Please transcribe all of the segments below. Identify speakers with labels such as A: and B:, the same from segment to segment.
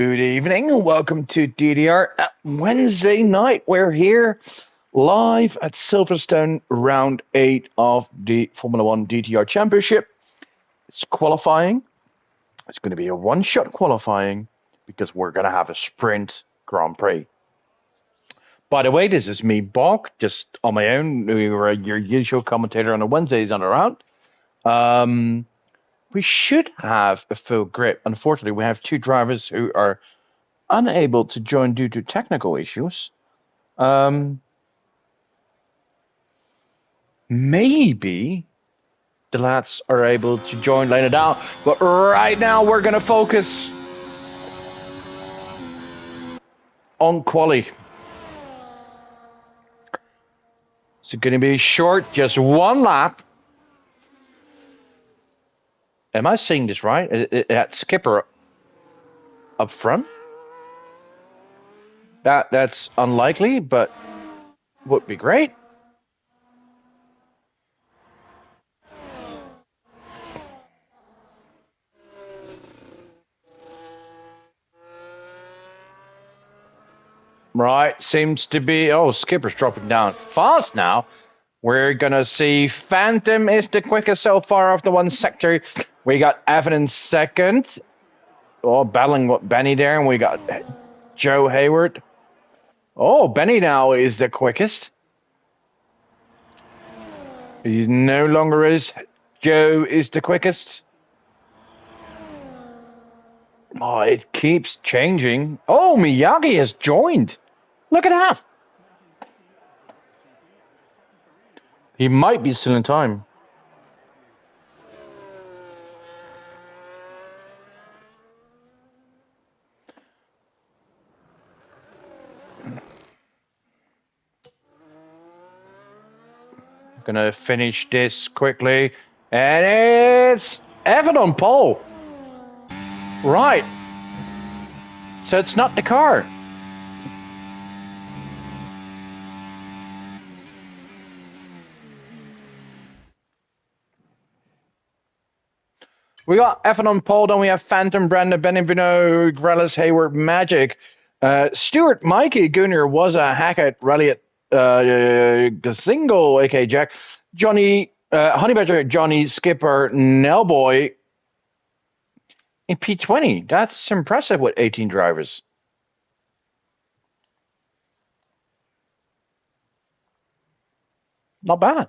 A: Good evening and welcome to DTR at Wednesday night. We're here live at Silverstone, round 8 of the Formula One DTR Championship. It's qualifying. It's going to be a one-shot qualifying because we're going to have a sprint Grand Prix. By the way, this is me, Bog, just on my own. You're your usual commentator on the Wednesdays on around. We should have a full grid. Unfortunately, we have two drivers who are unable to join due to technical issues. Maybe the lads are able to join later down, but right now we're going to focus on quali. It's going to be short, just one lap. Am I seeing this right? That skipper up front? That's unlikely, but would be great. Right, seems to be... Oh, skipper's dropping down fast now. We're going to see Phantom is the quickest so far of the one sector. We got Evan in second. Oh, battling with Benny there. And we got Joe Hayward. Oh, Benny now is the quickest. He no longer is. Joe is the quickest. Oh, it keeps changing. Oh, Miyagi has joined. Look at that. He might be still in time. Gonna finish this quickly. And it's Evan on pole. Right. So it's not the car. We got Evan on pole, then we have Phantom, Brandon, Benevino, Grelis, Hayward, Magic. Stuart, Mikey, Gunnar, was a Hackett, Ralliot, Gazingo, aka Jack, Johnny, Honey Badger, Johnny, Skipper, Nellboy in P20. That's impressive with 18 drivers. Not bad.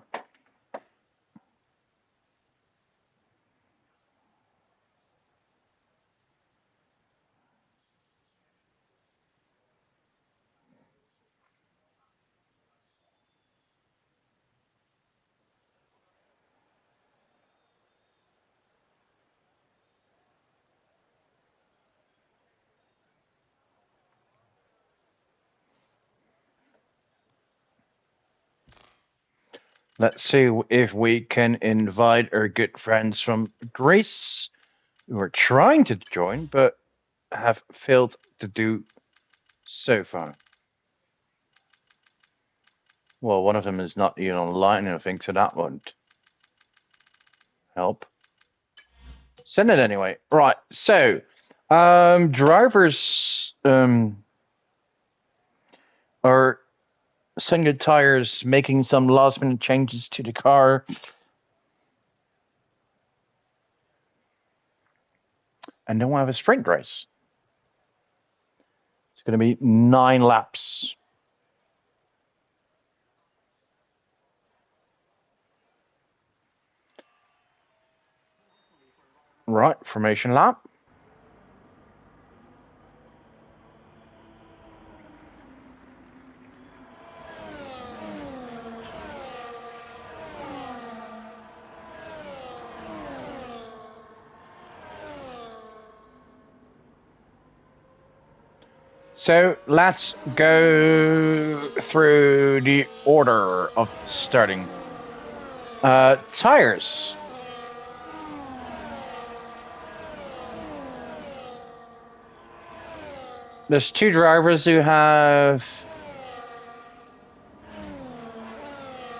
A: Let's see if we can invite our good friends from Greece who are trying to join but have failed to do so far. Well, one of them is not even online, I think, so that won't help. Send it anyway. Right, so drivers are Sungood Tires making some last minute changes to the car. And then we'll have a sprint race. It's going to be 9 laps. Right, formation lap. So let's go through the order of starting. Tires. There's 2 drivers who have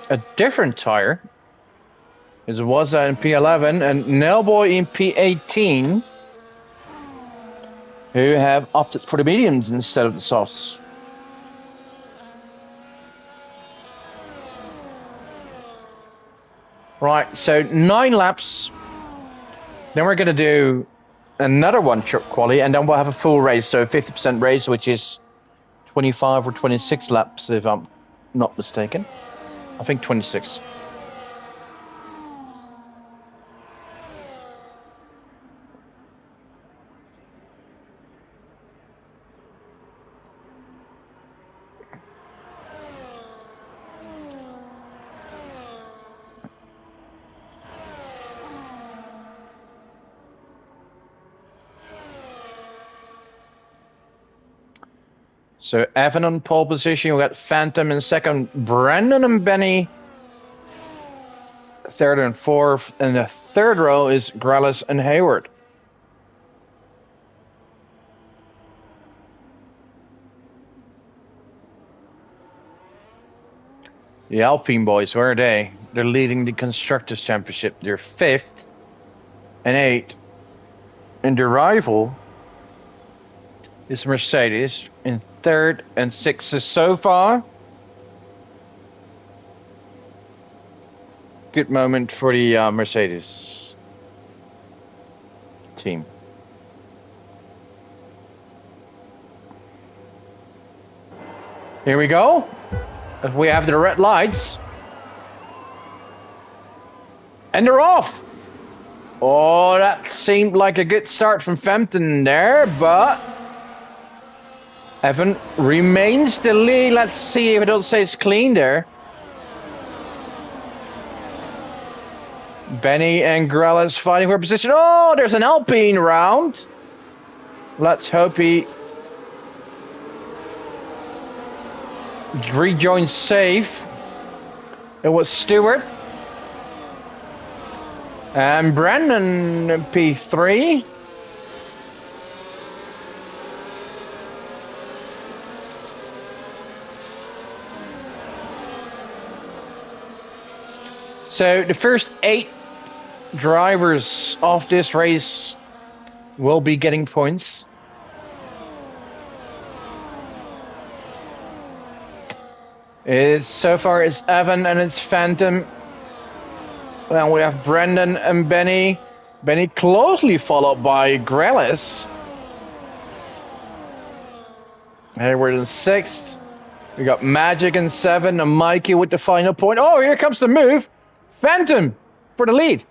A: a different tire. It was in P11 and Nellboy in P18. who have opted for the mediums instead of the softs. Right, so 9 laps. Then we're going to do another one short quali, and then we'll have a full race, so 50% race, which is 25 or 26 laps, if I'm not mistaken. I think 26. So Evan on pole position, we got Phantom in second, Brandon and Benny third and fourth, and the third row is Grellis and Hayward. The Alpine boys, where are they? They're leading the Constructors' Championship. They're 5th and 8th. And the rival is Mercedes in 3rd and 6th so far. Good moment for the Mercedes team. Here we go. We have the red lights. And they're off. Oh, that seemed like a good start from Fenton there, but Evan remains the lead. Let's see if it don't say it's clean there. Benny and Grellis fighting for position. Oh, there's an Alpine round. Let's hope he rejoins safe. It was Stewart. And Brandon P3. So the first 8 drivers of this race will be getting points. So far it's Evan and it's Phantom. And we have Brendan and Benny. Benny closely followed by Grellis. Hayward in 6th. We got Magic in 7th and Mikey with the final point. Oh, here comes the move. Phantom for the lead.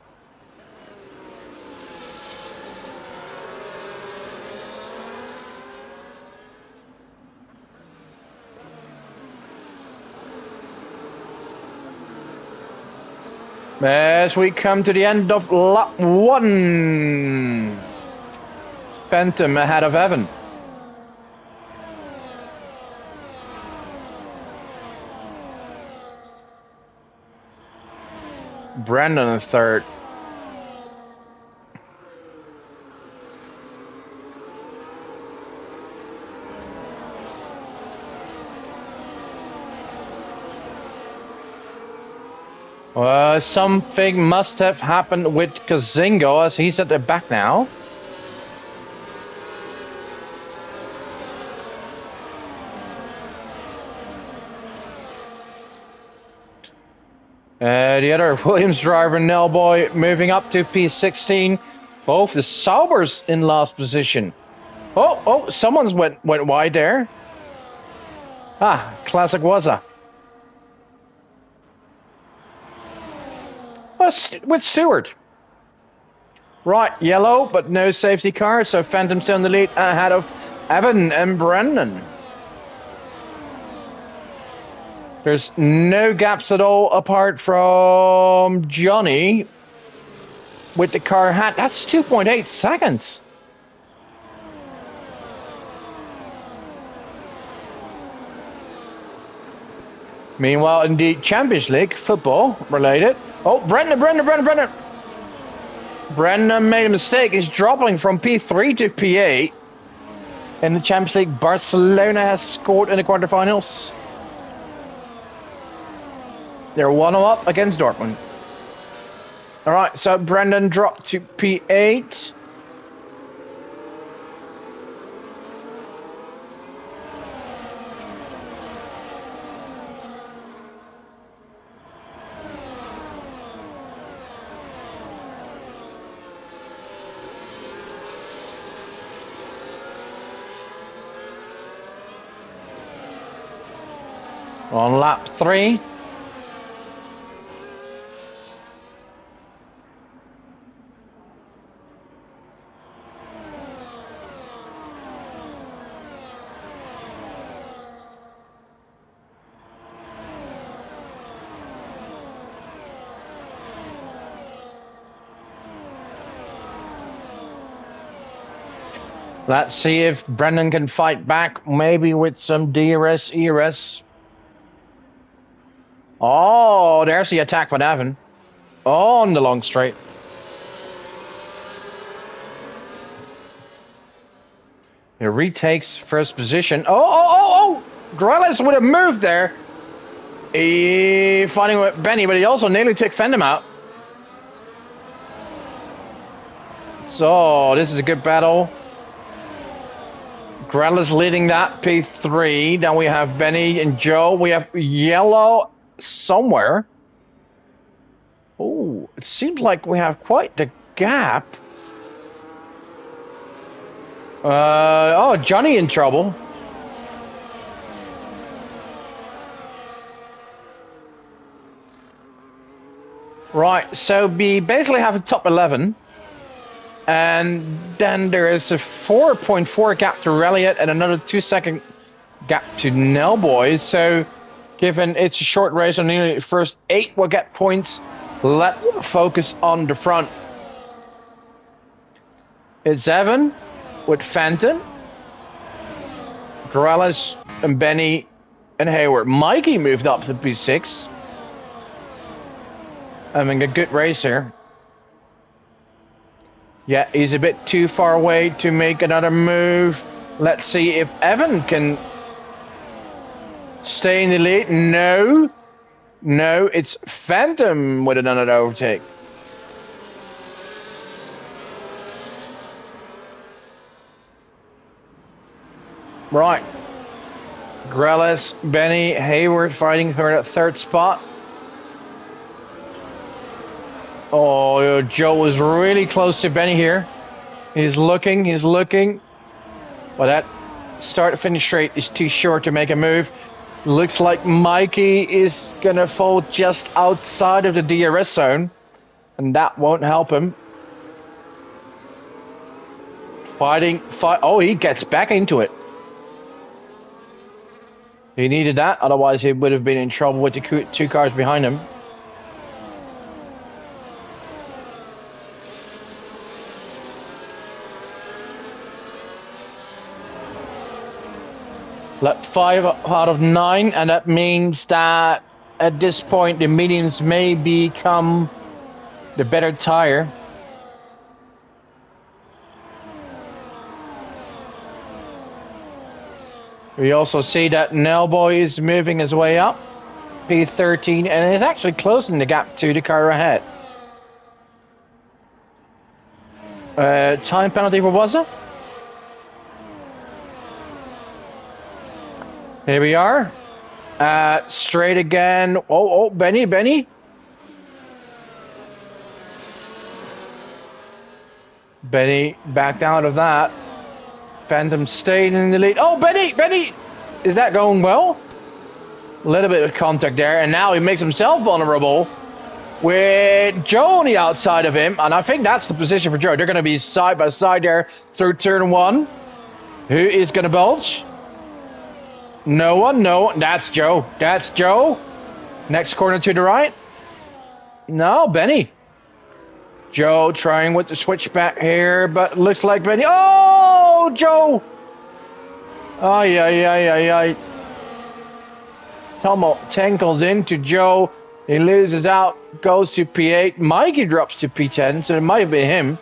A: As we come to the end of lap 1. Phantom ahead of Evan. Brandon in 3rd. Something must have happened with Kazingo as he's at the back now. The other Williams driver, Nellboy, moving up to P16. Both the Saubers in last position. Oh, someone's went wide there. Ah, classic Waza. With Stewart. Right, yellow, but no safety car, so Phantom's on the lead ahead of Evan and Brendan. There's no gaps at all apart from Johnny with the car hat. That's 2.8 seconds. Meanwhile, in the Champions League, football related. Oh, Brendan. Brendan made a mistake. He's dropping from P3 to P8. In the Champions League, Barcelona has scored in the quarterfinals. They're 1-0 up against Dortmund. All right, so Brendan dropped to P8. On lap 3. Let's see if Brendan can fight back, maybe with some DRS, ERS. Oh, there's the attack from Evan. On the long straight. He retakes first position. Oh! Grelis with a move there. He fighting with Benny, but he also nearly took Fendham out. So, this is a good battle. Grelis leading that, P3. Then we have Benny and Joe. We have yellow somewhere. Oh, it seems like we have quite the gap. Oh, Johnny in trouble. Right, so we basically have a top 11. And then there is a 4.4 gap to Reliot and another 2-second gap to Nellboy. So, given it's a short race, only the first 8 will get points. Let's focus on the front. It's Evan with Fenton, Grelis and Benny and Hayward. Mikey moved up to P6. Having a good race here. Yeah, he's a bit too far away to make another move. Let's see if Evan can stay in the lead. No, it's Phantom with another overtake. Right. Grelis, Benny, Hayward fighting for that third spot. Oh, Joe was really close to Benny here. He's looking. But that start-finish rate is too short to make a move. Looks like Mikey is going to fall just outside of the DRS zone. And that won't help him. Oh, he gets back into it. He needed that. Otherwise, he would have been in trouble with the 2 cars behind him. Lap 5 out of 9, and that means that at this point the mediums may become the better tire. We also see that Nellboy is moving his way up, P13, and is actually closing the gap to the car ahead. Time penalty for Wazza? Here we are. Straight again. Oh, Benny. Benny backed out of that. Phantom stayed in the lead. Oh, Benny! Is that going well? A little bit of contact there, and now he makes himself vulnerable with Joe on the outside of him, and I think that's the position for Joe. They're going to be side by side there through turn 1. Who is going to bulge? No one. That's Joe. Next corner to the right. No, Benny. Joe trying with the switchback here, but looks like Benny. Oh, Joe! Ay. Tomo tankles into Joe. He loses out, goes to P8. Mikey drops to P10, so it might be him.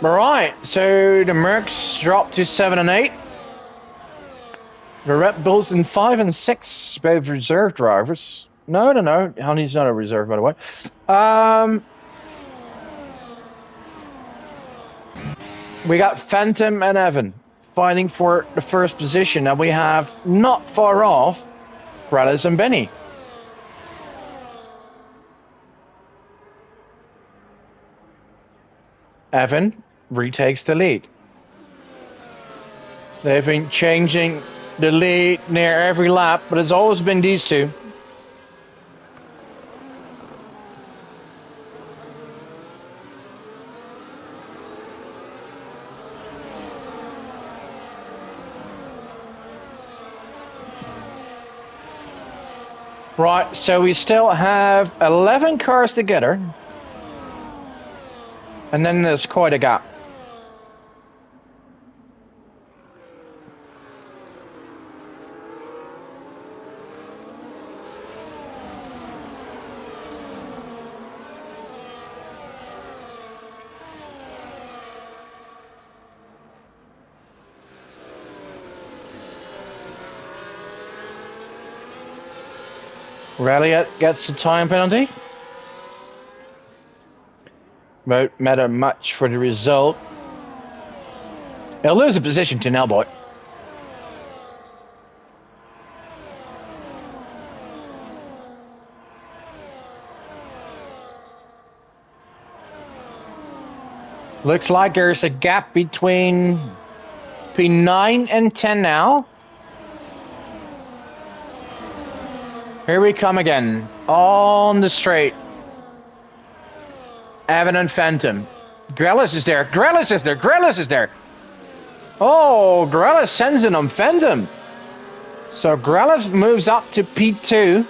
A: Right, so the Mercs drop to 7 and 8. The Red Bulls in 5 and 6, both reserve drivers. No. Honey's not a reserve, by the way. We got Phantom and Evan fighting for the first position, and we have not far off Grelis and Benny. Evan retakes the lead. They've been changing the lead near every lap, but it's always been these two. Right, so we still have 11 cars together. And then there's quite a gap. Ralliot gets the time penalty. Won't matter much for the result. He'll lose a position to Nelboy. Looks like there's a gap between P9 and 10 now. Here we come again, on the straight. Evan and Phantom. Grelis is there, Grelis is there, Grelis is there. Oh, Grelis sends it on Phantom. So Grelis moves up to P2.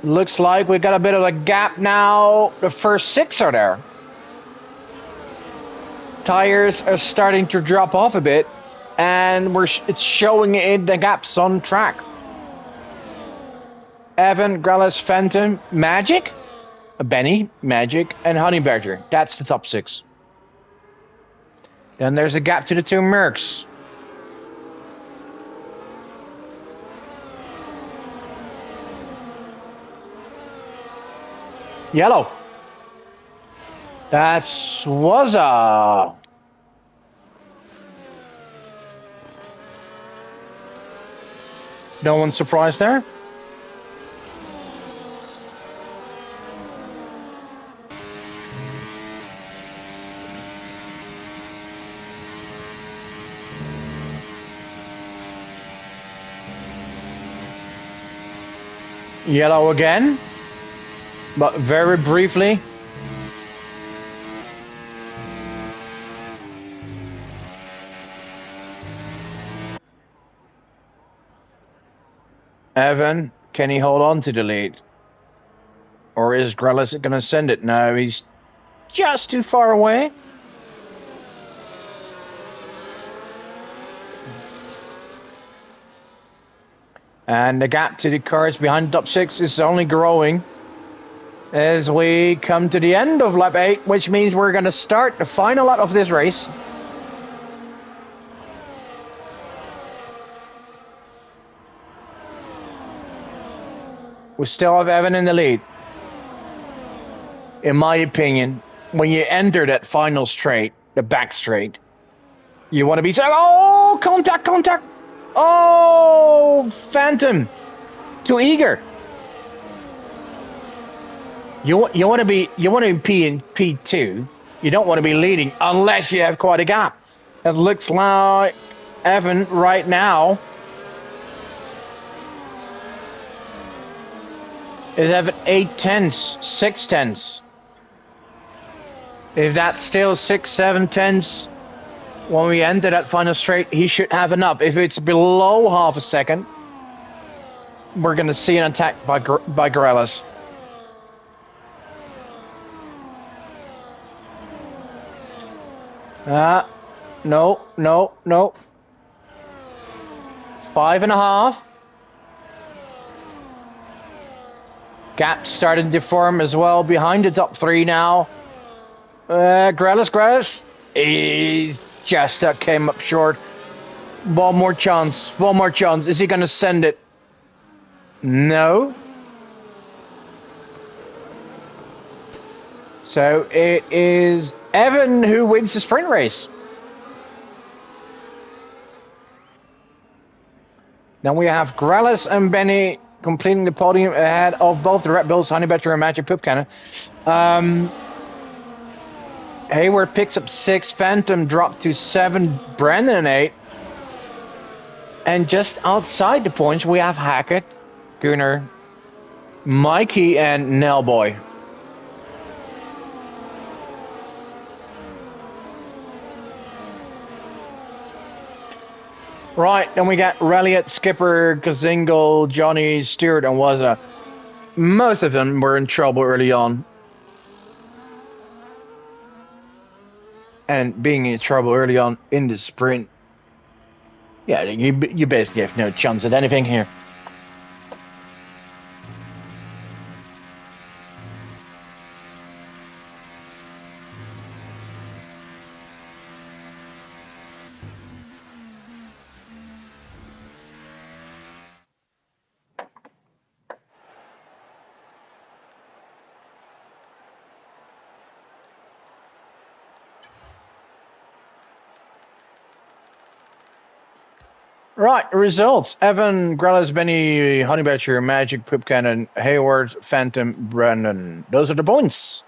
A: Looks like we got a bit of a gap now. The first 6 are there. Tires are starting to drop off a bit. And it's showing in the gaps on track. Evan, Grelis, Phantom, Magic, Benny, Magic, and Honey Badger. That's the top 6. Then there's a gap to the 2 Mercs. Yellow. That's Waza. No one's surprised there. Yellow again, but very briefly. Evan, can he hold on to the lead? Or is Grelis going to send it? No, he's just too far away. And the gap to the cars behind the top 6 is only growing as we come to the end of lap 8, which means we're going to start the final lap of this race. We still have Evan in the lead. In my opinion, when you enter that final straight, the back straight, you want to be saying, oh, contact, contact. Oh, Phantom. Too eager. You want to be P in P2. You don't want to be leading unless you have quite a gap. It looks like Evan right now is having 8 tenths, 6 tenths. If that's still 6, 7 tenths when we enter that final straight, he should have enough. If it's below half a second, we're going to see an attack by Grelis. No. 5.5. Gap starting to form as well behind the top 3 now. Grelis. He's just came up short. One more chance. Is he going to send it? No. So it is Evan who wins the sprint race. Then we have Grelis and Benny completing the podium ahead of both the Red Bulls, Honey Badger and Magic Poop Cannon. Hayward picks up 6. Phantom dropped to 7. Brandon 8. And just outside the points, we have Hackett, Gunnar, Mikey, and Nellboy. Right, then we got Reliot, Skipper, Gazingle, Johnny, Stewart, and Wazza. Most of them were in trouble early on. And being in trouble early on in the sprint, yeah, you basically have no chance at anything here. Right, results. Evan, Grellis, Benny, Honeybatcher, Magic, Poop Cannon, Hayward, Phantom, Brandon. Those are the points.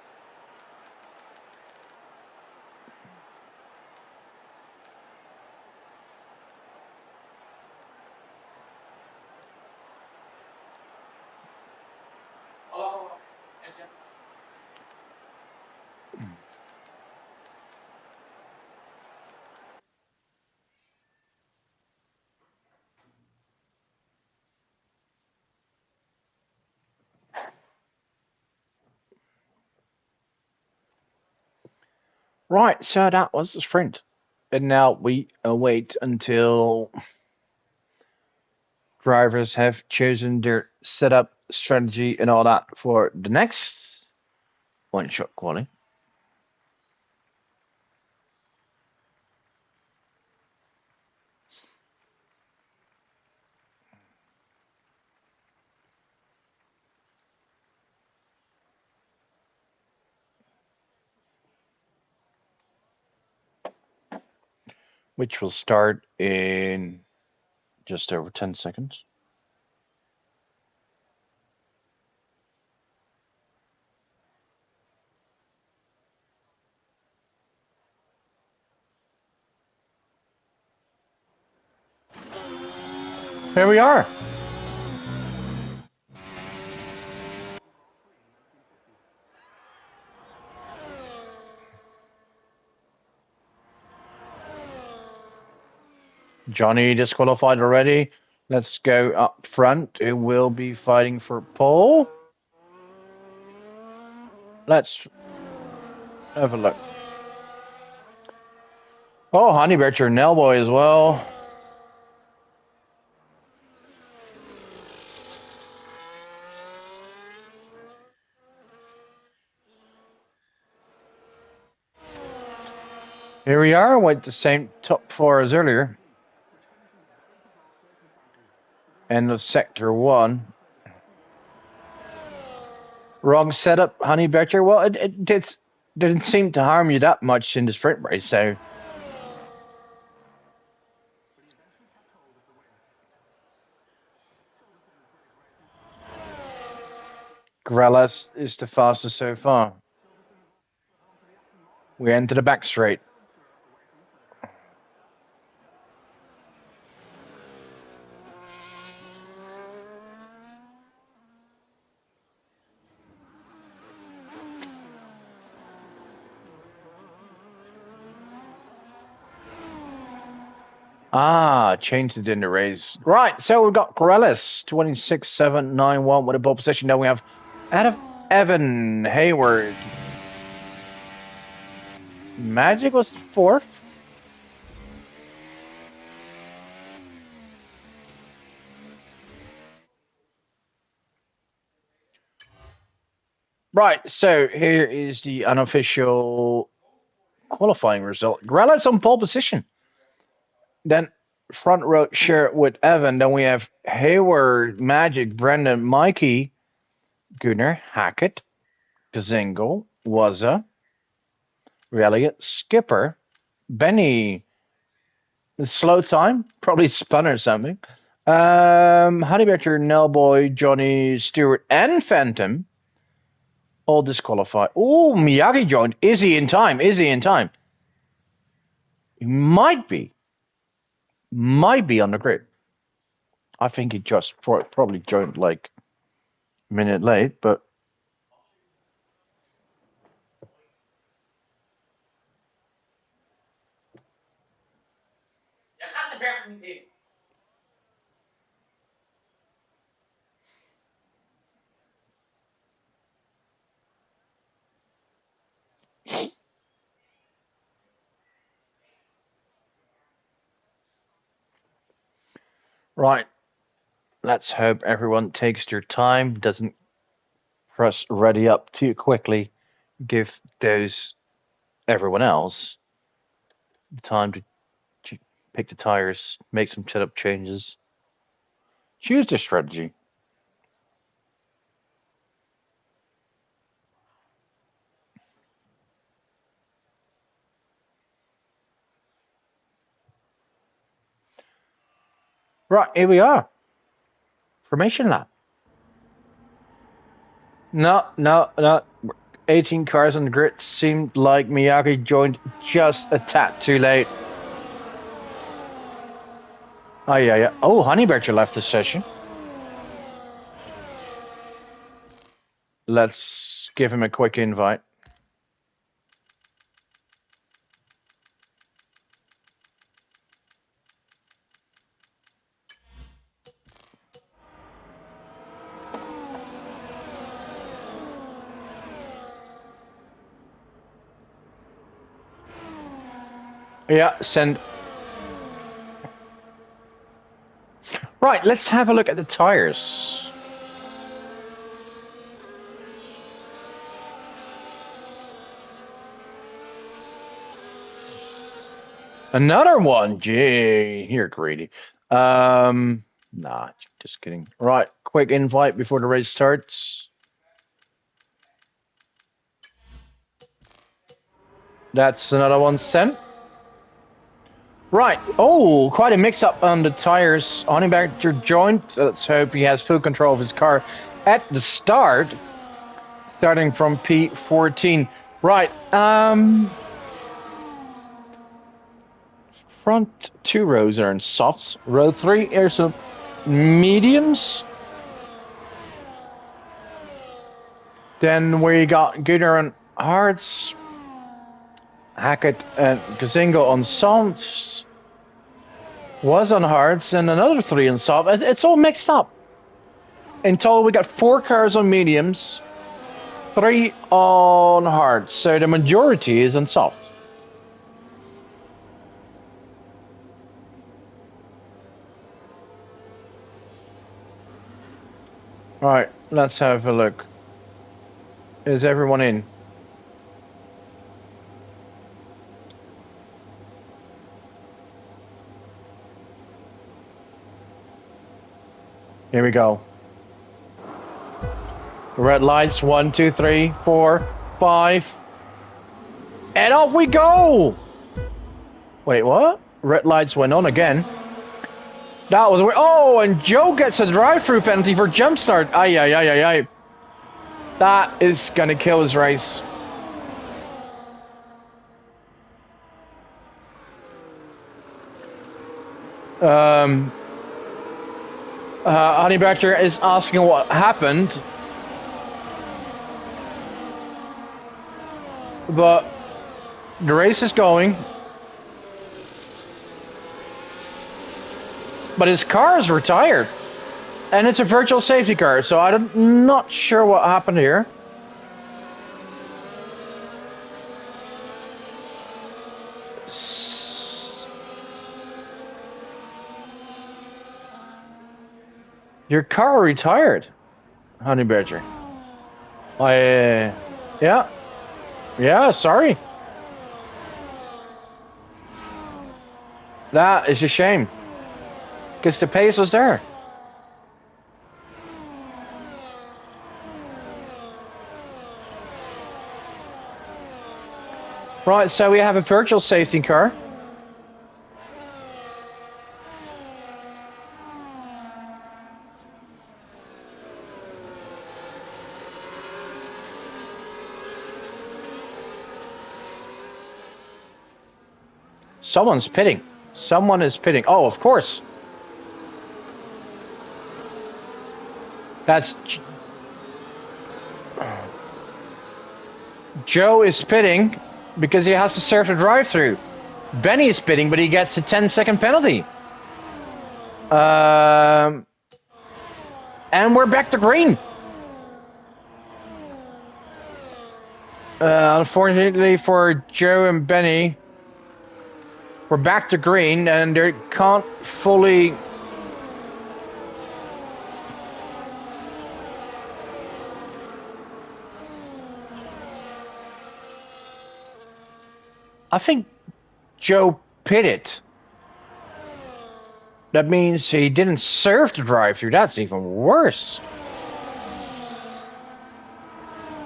A: Right, so that was the sprint. And now we await until drivers have chosen their setup, strategy, and all that for the next one-shot quality. Which will start in just over 10 seconds. Here we are. Johnny disqualified already. Let's go up front. It will be fighting for pole. Let's have a look. Oh, Honeybatcher, Nellboy as well. Here we are with the same top 4 as earlier. End of sector 1. Wrong setup, Honeybatcher. Well, it didn't seem to harm you that much in the sprint race, so. Grellas is the fastest so far. We enter the back straight. Changed it in the race. Right, so we've got Grellas, 26.791 with a pole position. Then we have Evan Hayward. Magic was 4th. Right, so here is the unofficial qualifying result. Grellas on pole position. Then front row share with Evan. Then we have Hayward, Magic, Brendan, Mikey, Gunnar, Hackett, Gazingle, Wazza, Reliot, Skipper, Benny, slow time, probably spun or something. Honeybatcher, Nellboy, Johnny, Stewart, and Phantom All disqualified. Oh, Miyagi joined. Is he in time? Is he in time? He might be. Might be on the grid. I think he just probably joined like a minute late, but. Right. Let's hope everyone takes their time, doesn't press ready up too quickly, give everyone else time to pick the tires, make some setup changes, choose their strategy. Right, here we are. Formation lap. No. 18 cars on the grid. Seemed like Miyagi joined just a tad too late. Oh, yeah. Oh, Honeyberger left the session. Let's give him a quick invite. Yeah, send. Right, let's have a look at the tires. Another one. Gee, you're greedy. Nah, just kidding. Right, quick invite before the race starts. That's another one sent. Right. Oh, quite a mix-up on the tires. Honeyberger joined. Let's hope he has full control of his car at the start. Starting from P14. Right. Front two rows are in softs. Row 3 are some mediums. Then we got Gooder and Hards. Hackett and Gazingo on softs. Was on hards and another 3 on soft. It's all mixed up. In total, we got 4 cars on mediums, 3 on hards. So the majority is on soft. All right, let's have a look. Is everyone in? Here we go. Red lights, 1, 2, 3, 4, 5. And off we go! Wait, what? Red lights went on again. That was... Oh, and Joe gets a drive-through penalty for jump start. Ay. That is going to kill his race. Honeyberger is asking what happened. But the race is going. But his car is retired. And it's a virtual safety car, so I'm not sure what happened here. Your car retired, Honeyberger. Yeah, sorry. That is a shame. Because the pace was there. Right, so we have a virtual safety car. Someone's pitting. Someone is pitting. Oh, of course. That's... Joe is pitting because he has to serve the drive-through. Benny is pitting, but he gets a 10-second penalty. And we're back to green. Unfortunately for Joe and Benny, we're back to green, and they can't fully... I think Joe pitted. That means he didn't serve the drive-through. That's even worse.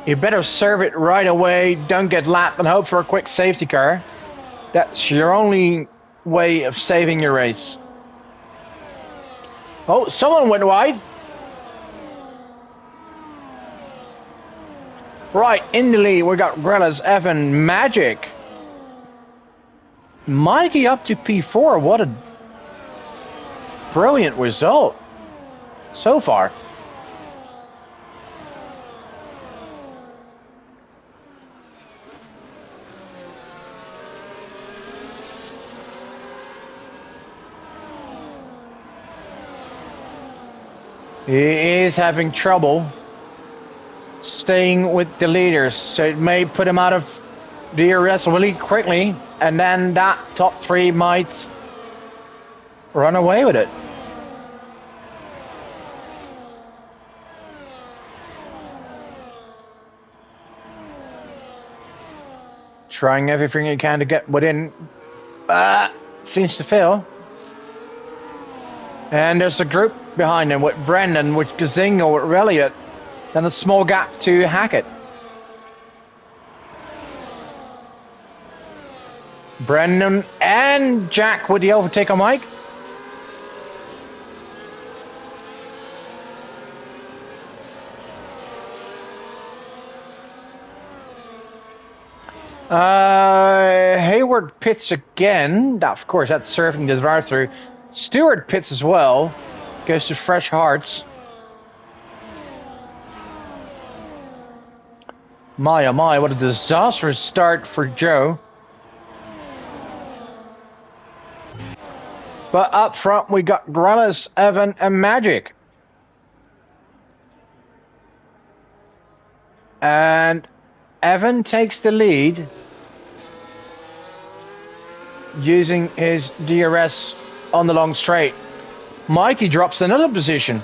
A: You better serve it right away, don't get lapped, and hope for a quick safety car. That's your only way of saving your race. Oh, someone went wide. Right, in the lead, we got Grelis, Evan, Magic. Mikey up to P4. What a brilliant result so far. He is having trouble staying with the leaders, so it may put him out of DRS really quickly, and then that top three might run away with it. Trying everything he can to get within, seems to fail. And there's a group behind him with Brendan, with Gazingo, with Elliott, then a small gap to Hackett. Brendan and Jack with the overtake on Mike. Hayward pits again. Of course, that's surfing the drive-through. Stewart pits as well. Goes to Fresh Hearts. My oh my, what a disastrous start for Joe. But up front we got Grelis, Evan and Magic. And Evan takes the lead using his DRS on the long straight. Mikey drops another position.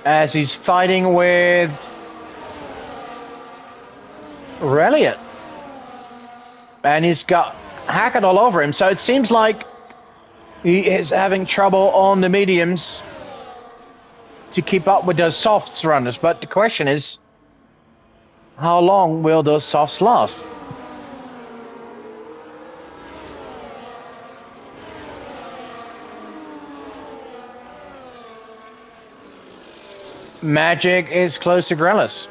A: As he's fighting with Elliott. And he's got Hackett all over him, so it seems like he is having trouble on the mediums to keep up with those softs runners. But the question is, how long will those softs last? Magic is close to Grelis.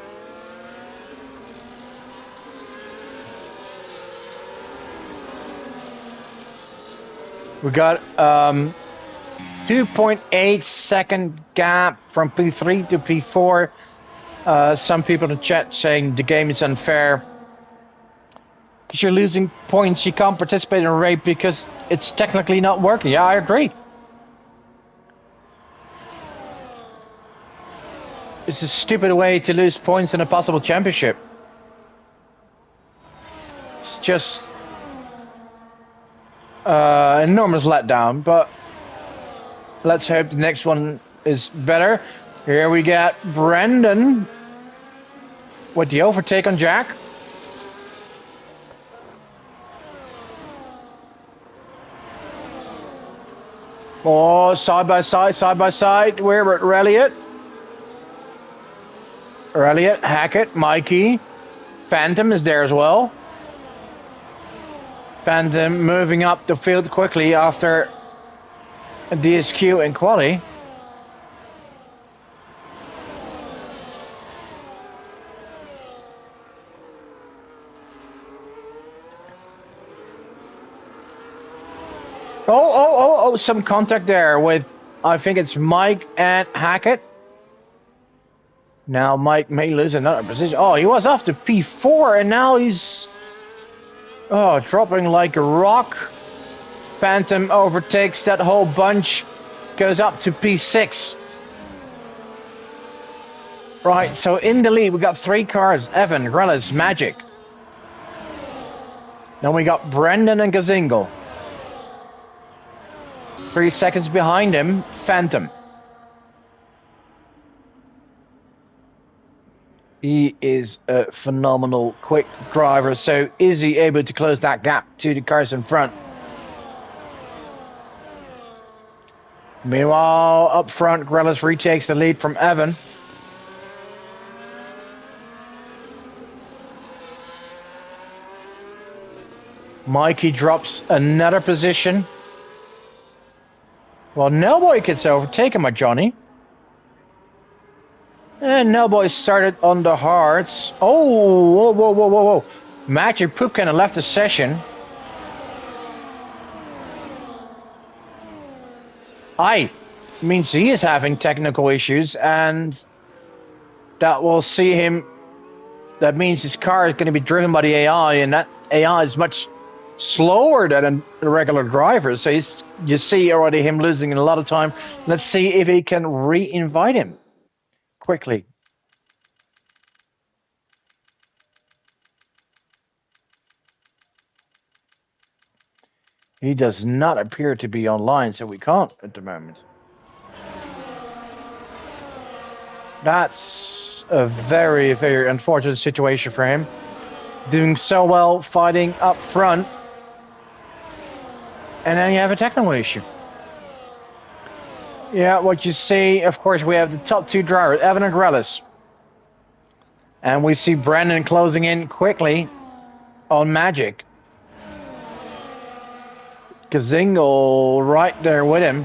A: We got 2.8 second gap from P3 to P4. Some people in the chat saying the game is unfair because you're losing points. You can't participate in a race because it's technically not working. Yeah, I agree. It's a stupid way to lose points in a possible championship. It's just enormous letdown, but let's hope the next one is better. Here we got Brendan with the overtake on Jack. Oh, side by side. We're at Elliott. Elliott, Hackett, Mikey. Phantom is there as well. Phantom moving up the field quickly after a DSQ in quali.
B: Oh, some contact there with, I think it's Mike and Hackett. Now Mike may lose another position. Oh, he was off to P4 and now he's dropping like a rock. Phantom overtakes that whole bunch, goes up to P6. Right, so in the lead we got 3 cars, Evan, Grellis, Magic. Then we got Brendan and Gazingle. 3 seconds behind him, Phantom. He is a phenomenal quick driver, so is he able to close that gap to the cars in front? Meanwhile, up front, Grellis retakes the lead from Evan. Mikey drops another position. Well, Nellboy gets overtaken by Johnny. And Nellboy started on the hards. Oh, whoa. Magic Poop kind of left the session. Means he is having technical issues, and that will see him. That means his car is going to be driven by the AI, and that AI is much slower than a regular driver. So you see already him losing a lot of time. Let's see if he can re-invite him quickly. He does not appear to be online, so we can't at the moment. That's a very, very unfortunate situation for him. Doing so well, fighting up front, and then you have a technical issue. Yeah, what you see, of course, we have the top 2 drivers, Evan and Grellis. And we see Brandon closing in quickly on Magic. Gazingle right there with him.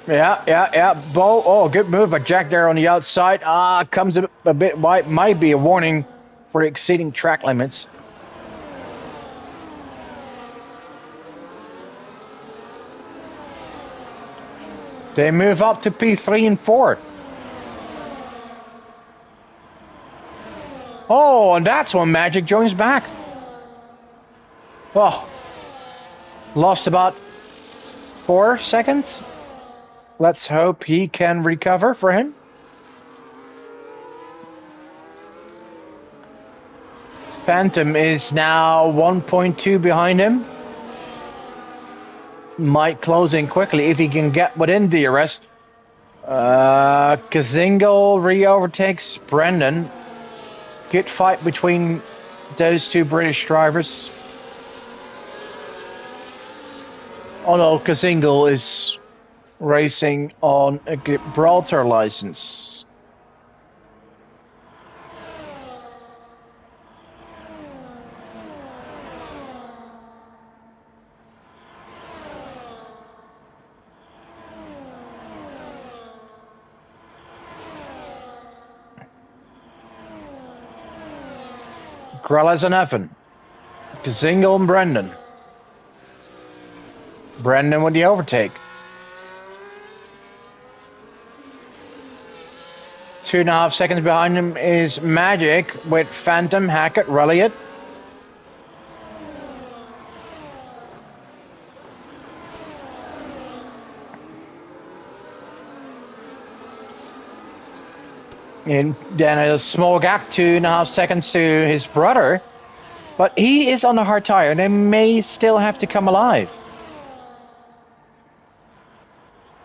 B: Yeah. Bo, oh, good move by Jack there on the outside. Comes a bit wide. Might be a warning for exceeding track limits. They move up to P3 and 4. Oh, and that's when Magic joins back. Oh, lost about 4 seconds. Let's hope he can recover for him. Phantom is now 1.2 behind him. Might close in quickly if he can get within DRS. Gazingle re-overtakes Brendan. Good fight between those 2 British drivers. Oh no, Gazingle is racing on a Gibraltar license. Grellis and Evan. Gazingle and Brendan. Brendan with the overtake. 2.5 seconds behind him is Magic with Phantom, Hackett, Rulliot. And then a small gap, 2.5 seconds to his brother. But he is on a hard tire. They may still have to come alive.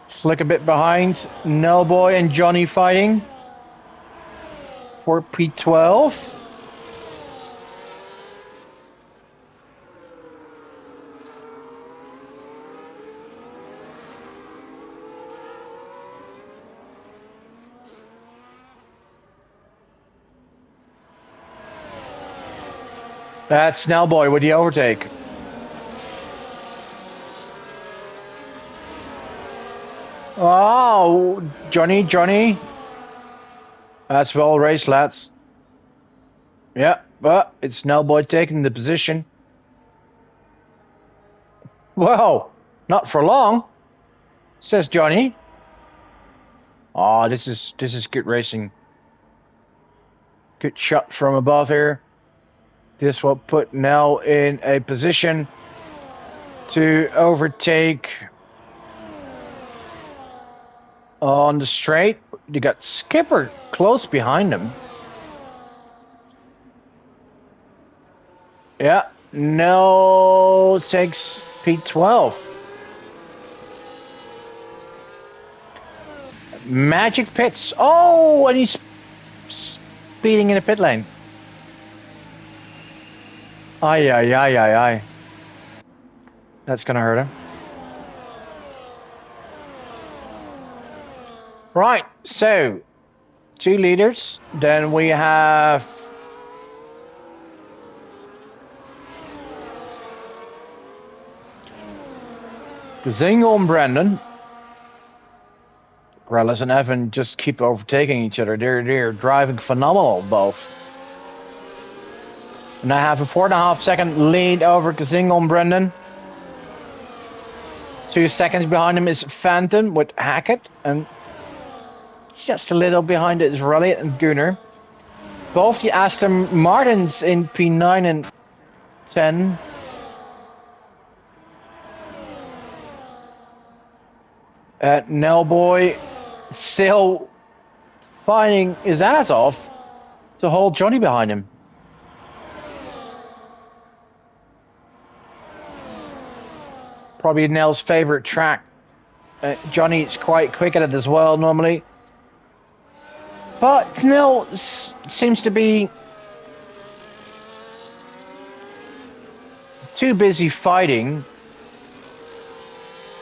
B: Let's look a bit behind. Nellboy and Johnny fighting for P12. That's Nellboy with the overtake. Oh, Johnny. That's well raced, lads. Yeah, but it's Snellboy taking the position. Well, not for long, says Johnny. Oh, this is good racing. Good shot from above here. This will put Nell in a position to overtake on the straight. You got Skipper close behind him. Yeah, Nell takes P12. Magic pits. Oh, and he's speeding in the pit lane. Aye. That's going to hurt him. Right, so 2 leaders. Then we have Zingo and Brendan. Rellis and Evan just keep overtaking each other. They're driving phenomenal, both. And I have a 4.5 second lead over Zingo and Brendan. 2 seconds behind him is Phantom with Hackett, and just a little behind it is Raleigh and Gunnar. Both the Aston Martins in P9 and 10. Nellboy still fighting his ass off to hold Johnny behind him. Probably Nell's favorite track. Johnny's quite quick at it as well normally. But Nell seems to be too busy fighting.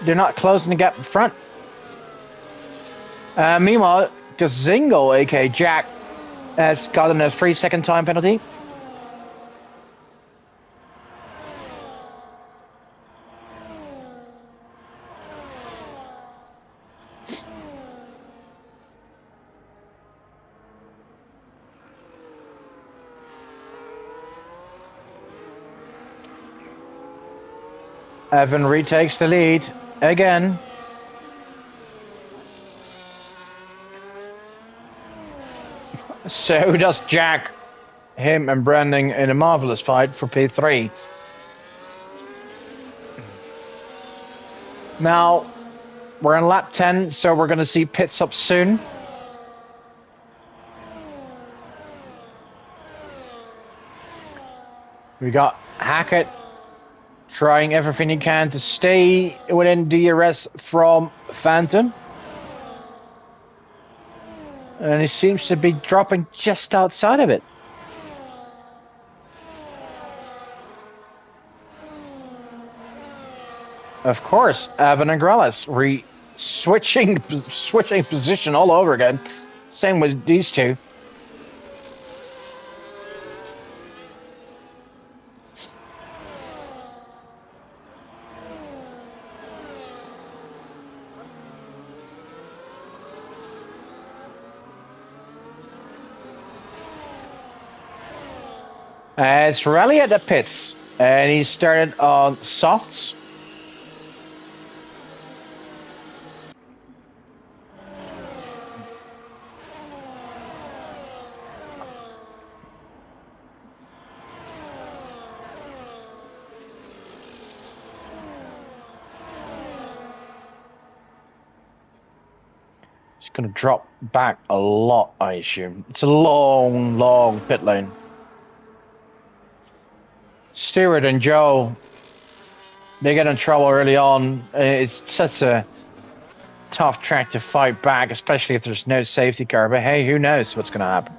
B: They're not closing the gap in front. Meanwhile, Zingo, aka Jack, has gotten a 3-second time penalty. Evan retakes the lead again. So does Jack. Him and Branding in a marvelous fight for P3. Now, we're on lap 10, so we're going to see pit stops soon. We got Hackett trying everything he can to stay within DRS from Phantom. And he seems to be dropping just outside of it. Of course, Evan and Grellis switching position all over again. Same with these two. It's Rally at the pits, and he started on softs. It's going to drop back a lot, I assume. It's a long pit lane. Stewart and Joe, they get in trouble early on. It's such a tough track to fight back, especially if there's no safety car. But hey, who knows what's going to happen?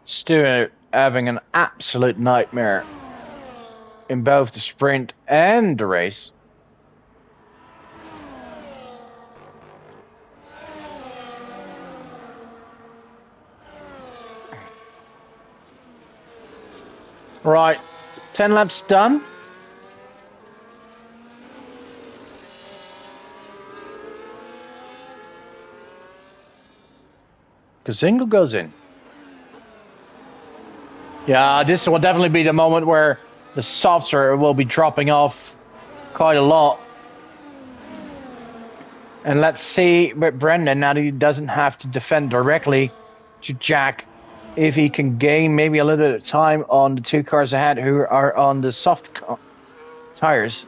B: Stewart having an absolute nightmare in both the sprint and the race. Right, 10 laps done. Kazingo goes in. Yeah, this will definitely be the moment where the software will be dropping off quite a lot. And let's see with Brendan, now that he doesn't have to defend directly to Jack, if he can gain maybe a little bit of time on the two cars ahead who are on the soft tires.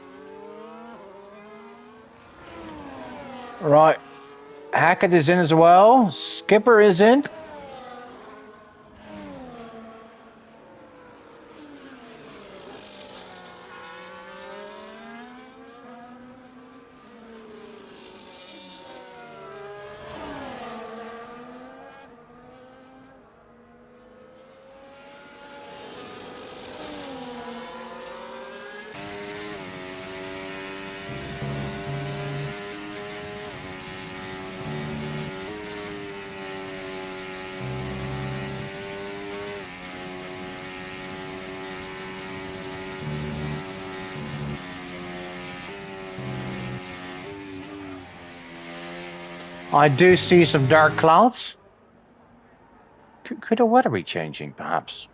B: Right. Hackett is in as well. Skipper is in. I do see some dark clouds. Could the weather be changing, perhaps?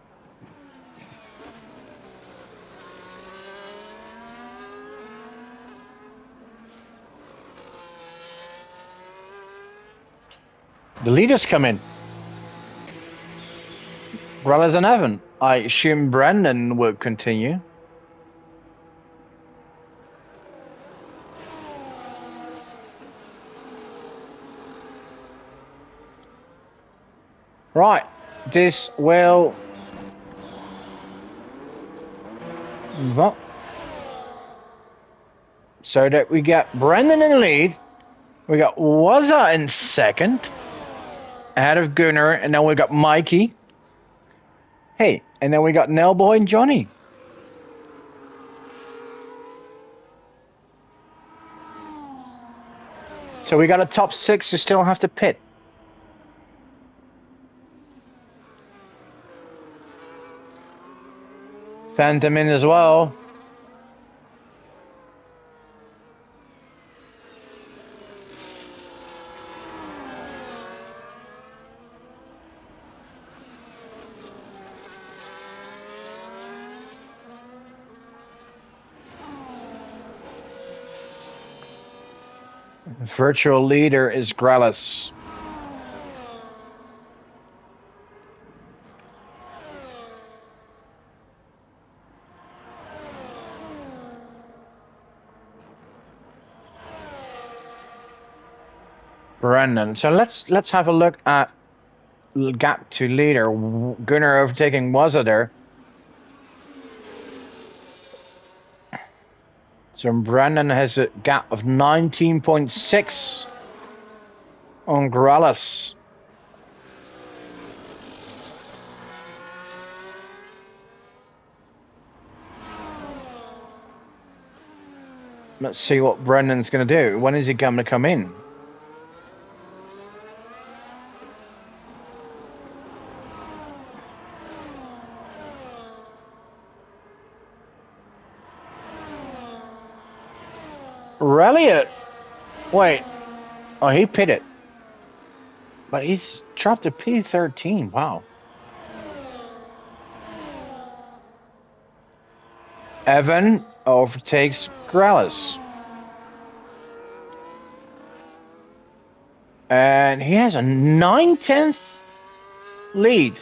B: The leaders come in. Rellis and Evan. I assume Brendan will continue. Right, this will move up. So that we got Brendan in the lead. We got Wazza in second, ahead of Gunnar, and then we got Mikey. Hey, and then we got Nailboy and Johnny. So we got a top 6 who still have to pit. Phantom in as well. Virtual leader is Grellis. Brendan. So let's have a look at gap to leader. Gunnar overtaking Wazza there. So Brendan has a gap of 19.6 on Grellis. Let's see what Brendan's going to do. When is he going to come in? Elliott. Wait. Oh, he pitted. But he's dropped to P13. Wow. Evan overtakes Grellis. And he has a 9/10 lead.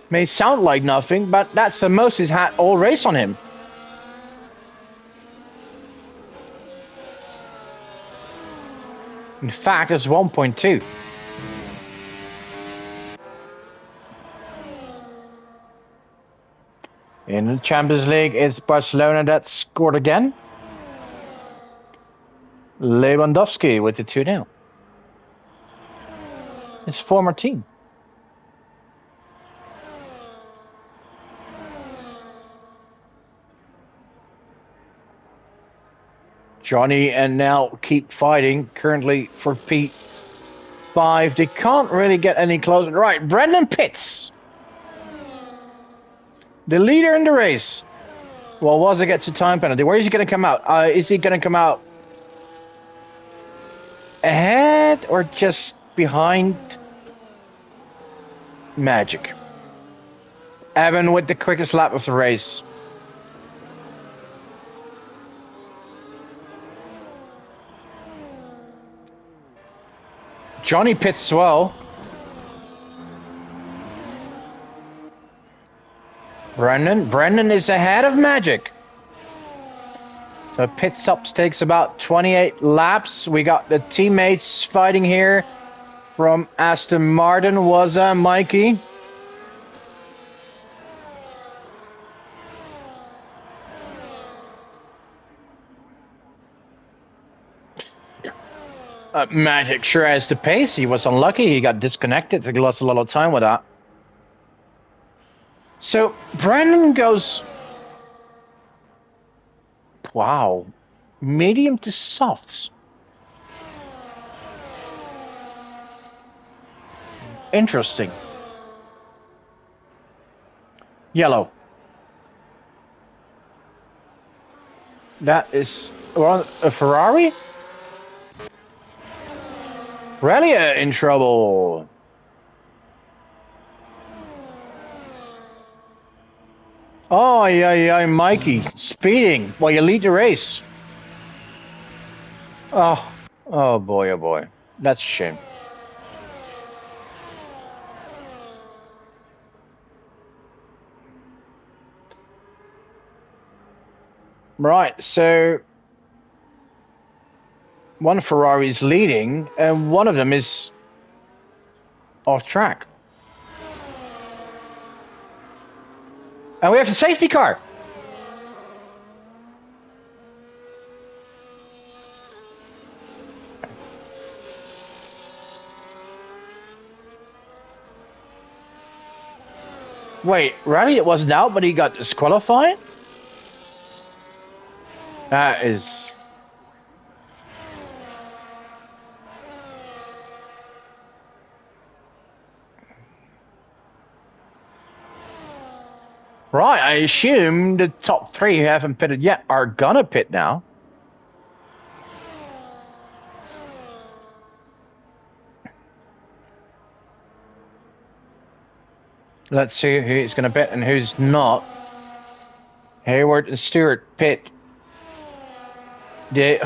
B: May sound like nothing, but that's the most he's had all race on him. In fact, it's 1.2. In the Champions League, it's Barcelona that scored again. Lewandowski with the 2-0. His former team. Johnny and now keep fighting currently for P5. They can't really get any closer. Right, Brendan Pitts. The leader in the race. Well, Wazza gets a time penalty. Where is he going to come out? Is he going to come out ahead or just behind Magic. Evan with the quickest lap of the race. Johnny pits as well. Brendan is ahead of Magic. So pit stops takes about 28 laps. We got the teammates fighting here from Aston Martin. Was Mikey? Magic sure has the pace. He was unlucky. He got disconnected. He lost a lot of time with that. So Brandon goes, wow, medium to softs. Interesting. Yellow. That is a Ferrari? Relia in trouble. Oh, yeah, Mikey. Speeding while you lead the race. Oh boy. That's a shame. Right, so one Ferrari is leading and one of them is off track. And we have the safety car. Wait, really? It wasn't out, but he got disqualified? That is... Right, I assume the top three who haven't pitted yet are gonna pit now. Let's see who's gonna pit and who's not. Hayward and Stewart pit.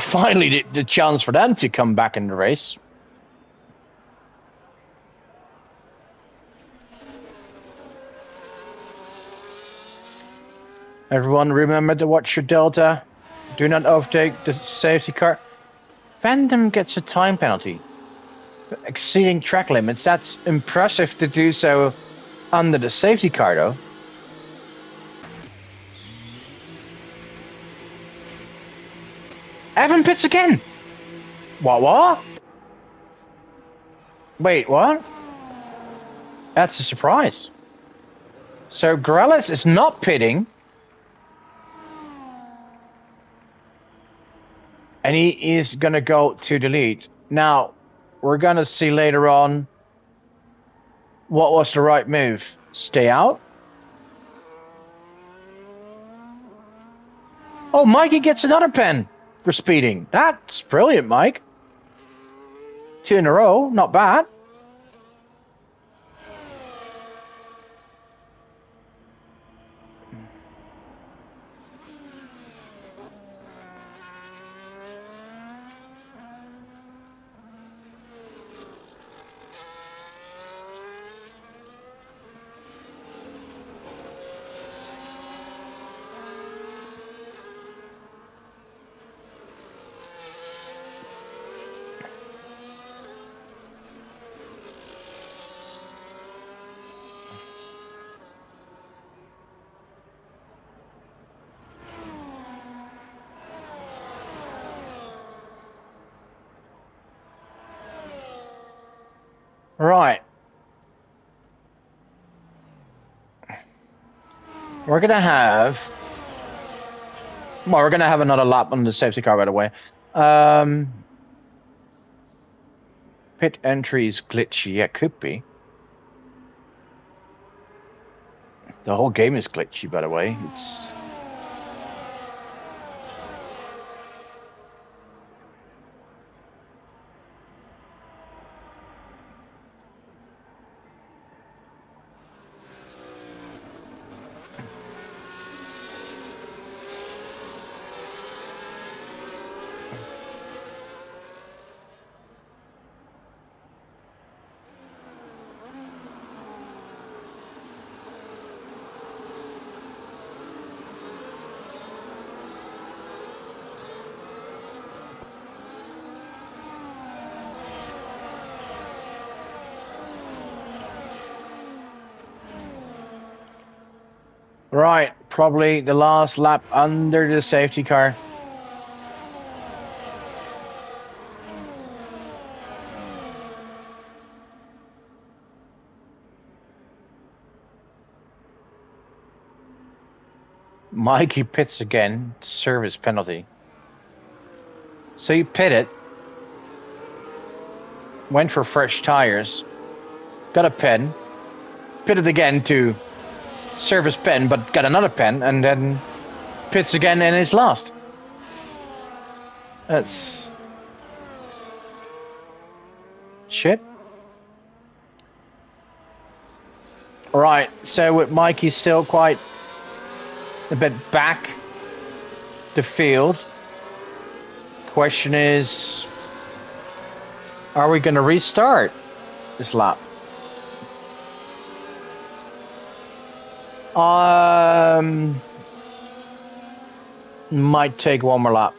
B: Finally, the chance for them to come back in the race. Everyone remember to watch your delta. Do not overtake the safety car. Phantom gets a time penalty. Exceeding track limits. That's impressive to do so under the safety car, though. Evan pits again. What? Wait, what? That's a surprise. So Grelis is not pitting. And he is going to go to the lead. Now, we're going to see later on what was the right move. Stay out. Oh, Mikey gets another pen for speeding. That's brilliant, Mike. 2 in a row, not bad. Right. We're going to have another lap on the safety car, by the way. Pit entry is glitchy. Yeah, could be. The whole game is glitchy, by the way. It's... Right, probably the last lap under the safety car. Mikey pits again, service penalty. So he pitted, went for fresh tires, got a pen, pitted again to service pen, but got another pen, and then pits again and is lost. That's shit. Right, so with Mikey still quite a bit back the field, question is, are we going to restart this lap? Might take one more lap.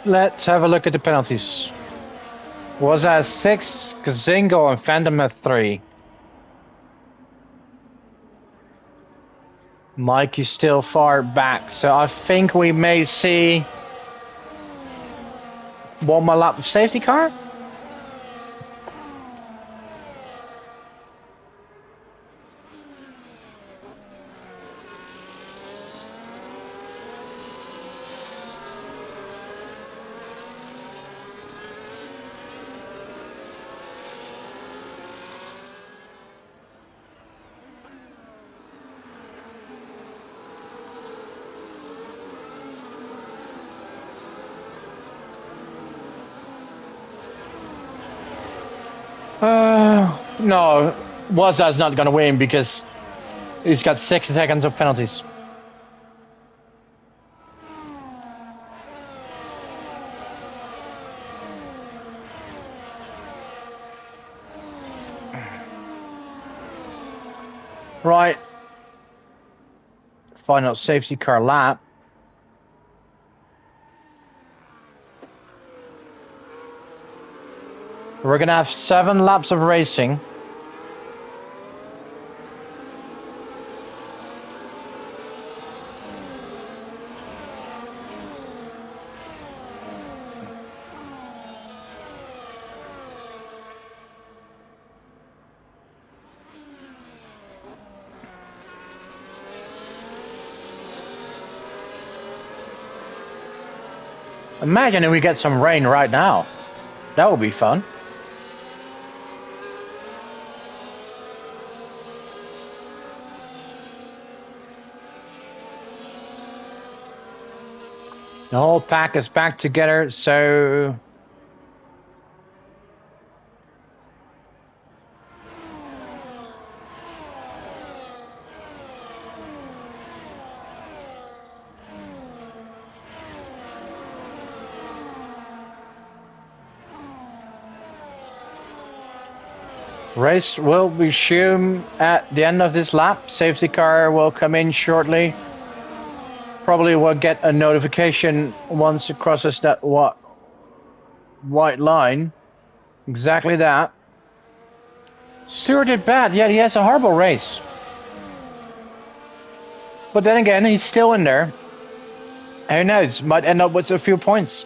B: Let's have a look at the penalties. Was at 6, Kazingo and Phantom at 3. Mikey's still far back, so I think we may see one more lap of safety car. No, Waza's not going to win because he's got 6 seconds of penalties. Right. Final safety car lap. We're going to have 7 laps of racing. Imagine if we get some rain right now. That would be fun. The whole pack is back together, so race will resume at the end of this lap. Safety car will come in shortly. Probably will get a notification once it crosses that white line. Exactly that. Stewart did bad, yet he has a horrible race. But then again, he's still in there. Who knows? Might end up with a few points.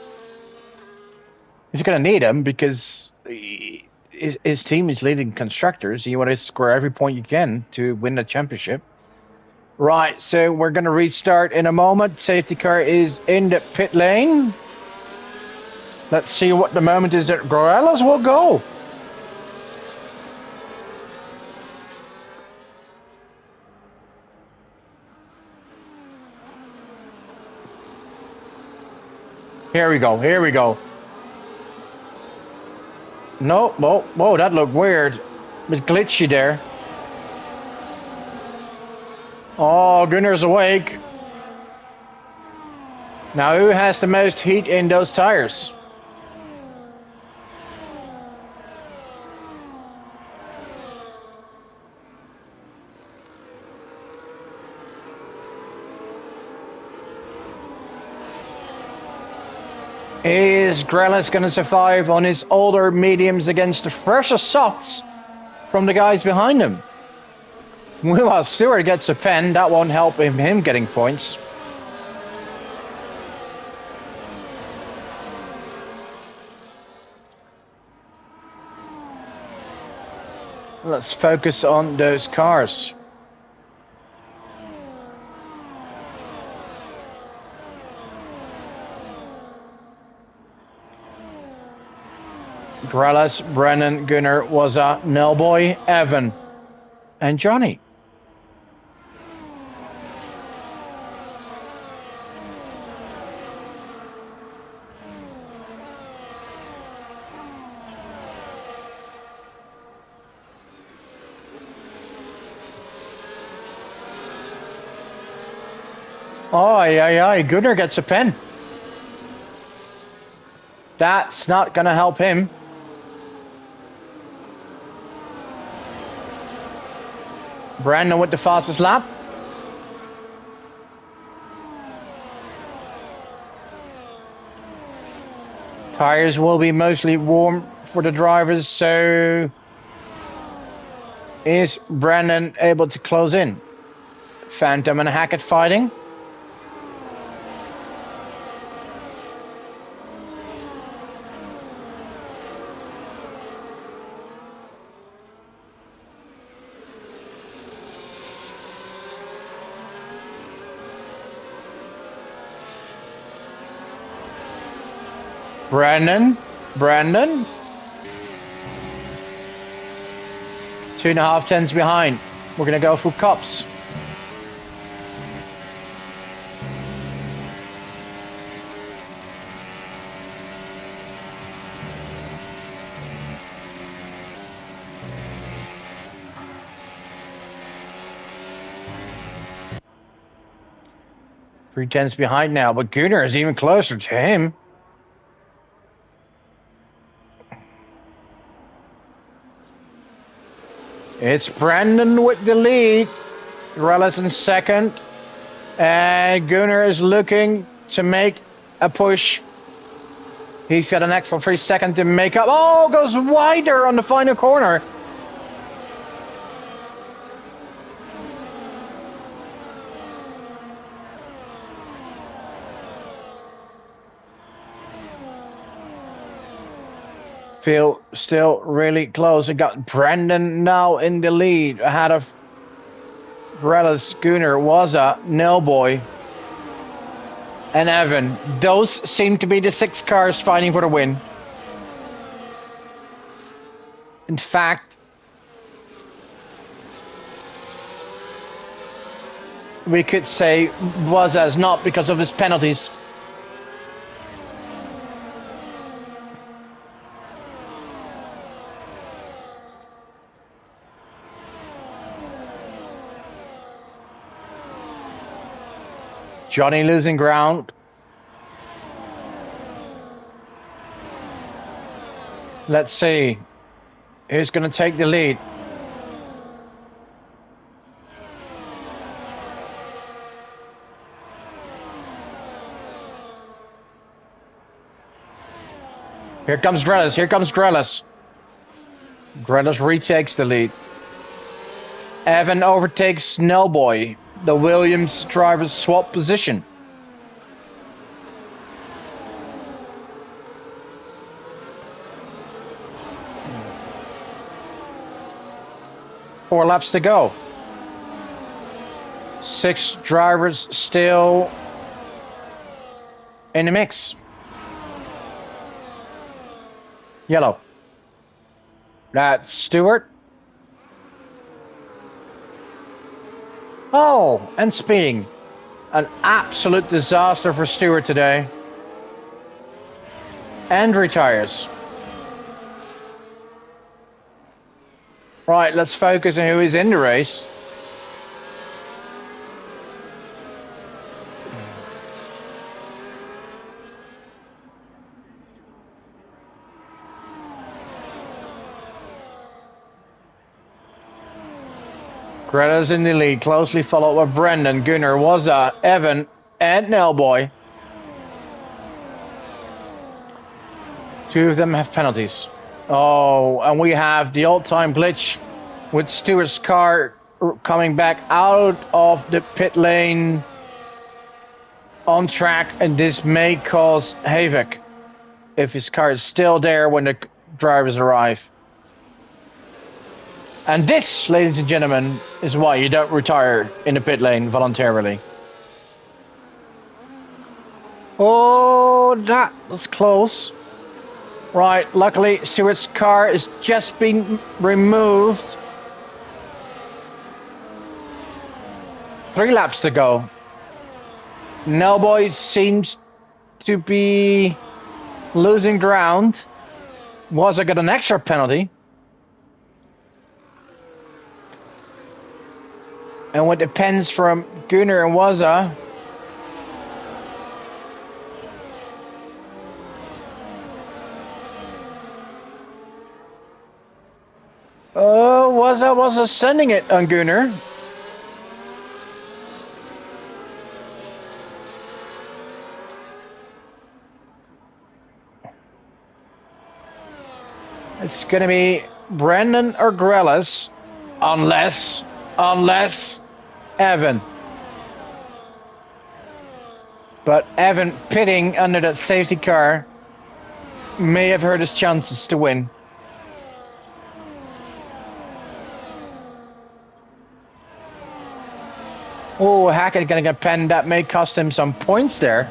B: He's going to need them because his team is leading constructors. You want to score every point you can to win the championship. Right, so we're going to restart in a moment. Safety car is in the pit lane. Let's see what the moment is that Gorellas will go. Here we go, here we go. No, whoa, that looked weird. A bit glitchy there. Oh, Gunnar's awake. Now, who has the most heat in those tires? Is Grelis going to survive on his older mediums against the fresher softs from the guys behind him? Well, Stewart gets a pen. That won't help him getting points. Let's focus on those cars. Grelis, Brennan, Gunnar, Wazza, Nelboy, Evan, and Johnny. Oh, Gunnar gets a pen. That's not going to help him. Brandon with the fastest lap. Tires will be mostly warm for the drivers, so is Brandon able to close in? Phantom and Hackett fighting. Brandon. 2.5 tenths behind. We're going to go for cups. Three tenths behind now, but Gunnar is even closer to him. It's Brandon with the lead. Grelis in second. And Gunnar is looking to make a push. He's got an extra 3 seconds to make up. Oh, goes wider on the final corner. Feel still really close. We got Brandon now in the lead ahead of Grelis, Gunnar, Wazza, Nelboy, and Evan. Those seem to be the 6 cars fighting for the win. In fact, we could say Wazza's not because of his penalties. Johnny losing ground. Let's see who's going to take the lead. Here comes Grelis. Grelis retakes the lead. Evan overtakes Snellboy. The Williams drivers swap position. Four laps to go. 6 drivers still in the mix. Yellow. That's Stewart. Oh, and speeding. An absolute disaster for Stewart today. And retires. Right, let's focus on who is in the race. Greta's in the lead, closely followed by Brendan, Gunnar, Wazza, Evan, and Nelboy. Two of them have penalties. Oh, and we have the all-time glitch with Stewart's car coming back out of the pit lane on track, and this may cause havoc if his car is still there when the drivers arrive. And this, ladies and gentlemen, is why you don't retire in the pit lane voluntarily. Oh, that was close. Right, luckily Stewart's car is just been removed. 3 laps to go. Nelboy seems to be losing ground. Waza got an extra penalty. And with the pens from Gunnar and Waza, Waza was sending it on Gunnar. It's going to be Brendan or Grellis, unless Evan. But Evan pitting under that safety car may have hurt his chances to win. Oh, Hackett going to get penned. That may cost him some points there.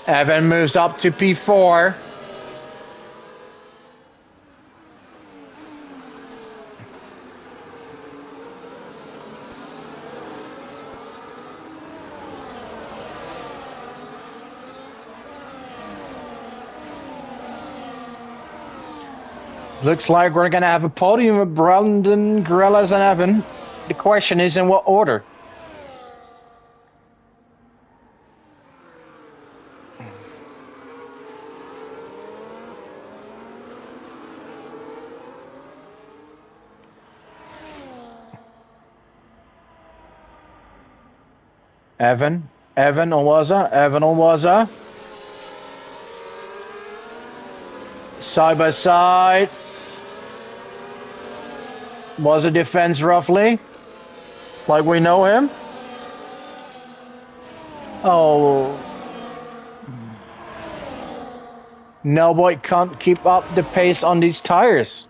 B: Evan moves up to P4. Looks like we're going to have a podium with Brandon, Grellas, and Evan. The question is in what order? Evan on Waza. Side by side. Waza defends roughly, like we know him. Oh. Nelboy can't keep up the pace on these tires.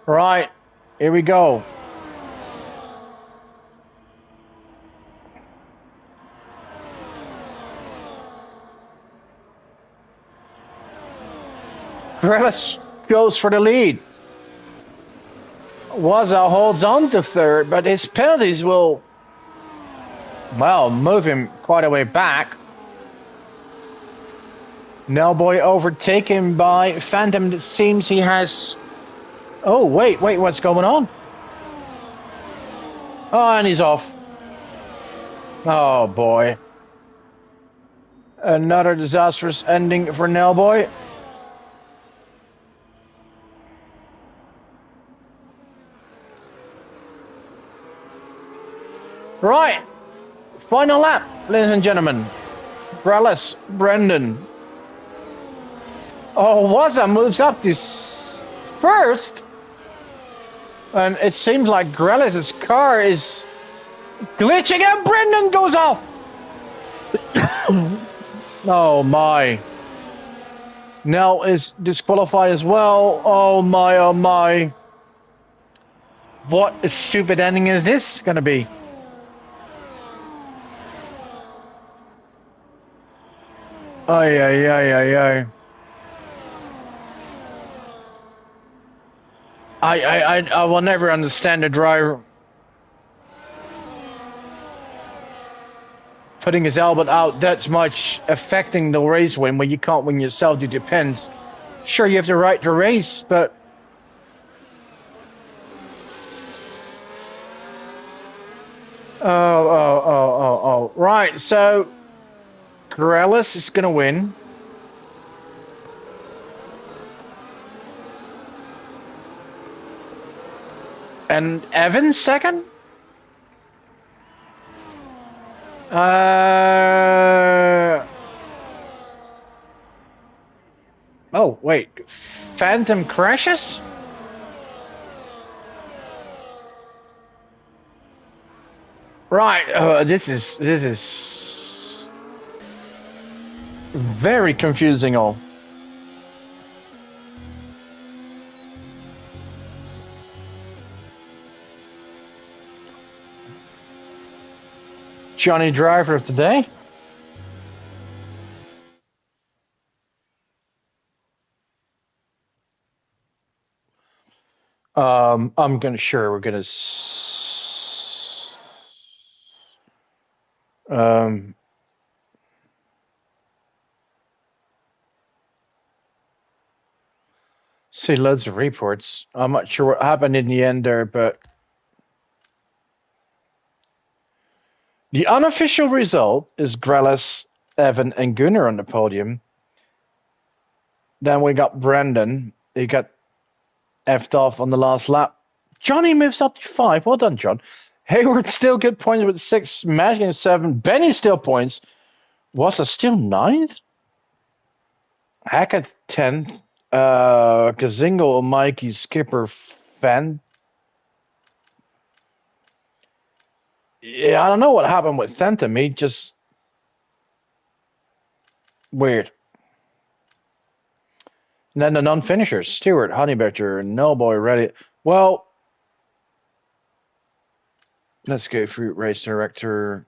B: Right, here we go. Grellis goes for the lead. Waza holds on to third, but his penalties will, well, move him quite a way back. Nelboy overtaken by Phantom. It seems he has... Oh, wait, what's going on? Oh, and he's off. Oh, boy. Another disastrous ending for Nelboy. Right. Final lap, ladies and gentlemen. Grellis, Brendan. Oh, Waza moves up to first. And it seems like Grellis' car is glitching and Brendan goes off. Oh my. Nell is disqualified as well. Oh my. What a stupid ending is this going to be? Ay. I will never understand a driver putting his elbow out that much, affecting the race win when you can't win yourself. It depends. Sure, you have the right to race, but oh. Right, so Grellis is going to win. And Evan second? Oh, wait. Phantom crashes? Right. This is very confusing. All. Johnny Driver of today. I'm gonna we're gonna see loads of reports. I'm not sure what happened in the end there, but the unofficial result is Grelis, Evan, and Gunnar on the podium. Then we got Brendan. He got effed off on the last lap. Johnny moves up to 5. Well done, John. Hayward still good points with 6. Madigan 7. Benny still points. Was still 9th? Hackett 10th. Kazingo, Mikey, Skipper, Fan. Yeah, I don't know what happened with Phantom. He just weird. And then the non-finishers: Stewart, Honeybetter, Noboy, Reddit. Well, let's go through race director.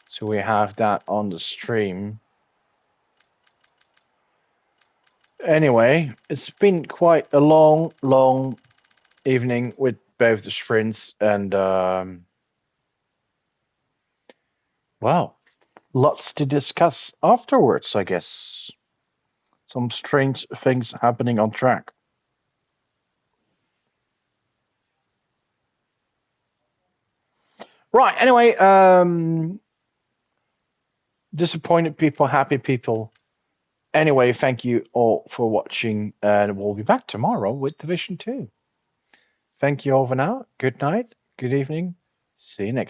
B: So we have that on the stream. Anyway, it's been quite a long evening with both the sprints and wow, lots to discuss afterwards, I guess. Some strange things happening on track. Right, anyway, disappointed people, happy people. Anyway, thank you all for watching, and we'll be back tomorrow with Division 2. Thank you all for now. Good night, good evening. See you next time.